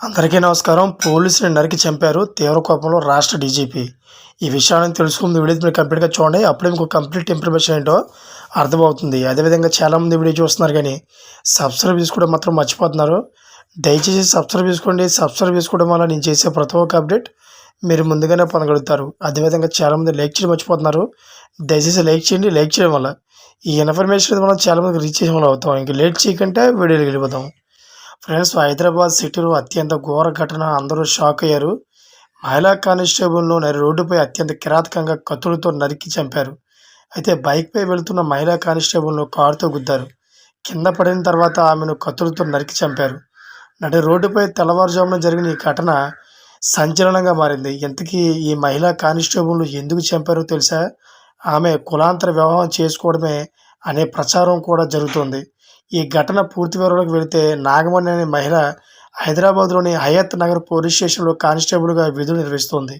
అందరికీ నమస్కారం. పోలీసుని నరికి చంపారు తీవ్ర కోపంలో రాష్ట్ర డీజీపీ. ఈ విషయాన్ని తెలుసుకుంది వీడియో మీరు కంప్లీట్గా చూడండి. అప్పుడే మీకు కంప్లీట్ ఇన్ఫర్మేషన్ ఏంటో అర్థమవుతుంది. అదేవిధంగా చాలామంది వీడియో చూస్తున్నారు కానీ సబ్స్క్రైబ్ చేసుకోవడం మాత్రం మర్చిపోతున్నారు. దయచేసి సబ్స్క్రైబ్ చేసుకోండి. సబ్స్క్రైబ్ చేసుకోవడం వల్ల నేను చేసే ప్రతి ఒక్క అప్డేట్ మీరు ముందుగానే పొందగలుగుతారు. అదేవిధంగా చాలామంది లైక్ చేయడం మర్చిపోతున్నారు. దయచేసి లైక్ చేయండి. లైక్ చేయడం వల్ల ఈ ఇన్ఫర్మేషన్ మనం చాలామందికి రీచ్ చేసే వాళ్ళు అవుతాం. ఇంక లేట్ చేయకుంటే వీడియోకి వెళ్ళిపోతాం. ఫ్రెండ్స్, హైదరాబాద్ సిటీలో అత్యంత ఘోర ఘటన. అందరూ షాక్ అయ్యారు. మహిళా కానిస్టేబుల్ను రోడ్డుపై అత్యంత కిరాతకంగా కత్తులతో నరికి చంపారు. అయితే బైక్పై వెళుతున్న మహిళా కానిస్టేబుల్ను కారుతో గుద్దారు. కింద పడిన తర్వాత ఆమెను కత్తులతో నరికి చంపారు. రోడ్డుపై తెల్లవారుజామున జరిగిన ఈ ఘటన సంచలనంగా మారింది. ఇంతకీ ఈ మహిళా కానిస్టేబుల్ను ఎందుకు చంపారో తెలుసా? ఆమె కులాంతర వివాహం చేసుకోవడమే అనే ప్రచారం కూడా జరుగుతోంది. ఈ ఘటన పూర్తి వివరాలకు వెళితే, నాగమణి అనే మహిళ హైదరాబాద్లోని హయత్ నగర్ పోలీస్ స్టేషన్లో కానిస్టేబుల్గా విధులు నిర్వహిస్తోంది.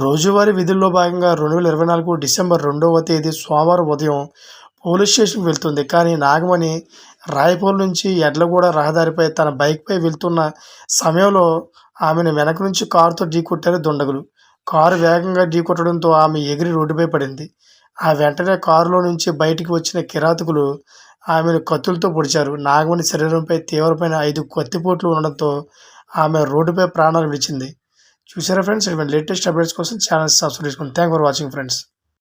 రోజువారీ విధుల్లో భాగంగా 2024 డిసెంబర్ 2వ తేదీ సోమవారం ఉదయం పోలీస్ స్టేషన్కి వెళ్తుంది. కానీ నాగమణి రాయపూర్ నుంచి ఎడ్లగూడ రహదారిపై తన బైక్పై వెళ్తున్న సమయంలో ఆమెను వెనక నుంచి కారుతో ఢీకొట్టారు దుండగులు. కారు వేగంగా ఢీకొట్టడంతో ఆమె ఎగిరి రోడ్డుపై పడింది. ఆ వెంటనే కారులో నుంచి బయటికి వచ్చిన కిరాతకులు ఆమెను కత్తులతో పొడిచారు. నాగమణి శరీరంపై తీవ్రమైన 5 కత్తిపోట్లు ఉండడంతో ఆమె రోడ్డుపై ప్రాణాలు విడిచింది. చూసారా ఫ్రెండ్స్? ఇటువంటి లేటెస్ట్ అప్డేట్స్ కోసం ఛానల్ సబ్స్క్రైబ్ చేసుకోండి. Thank for watching friends.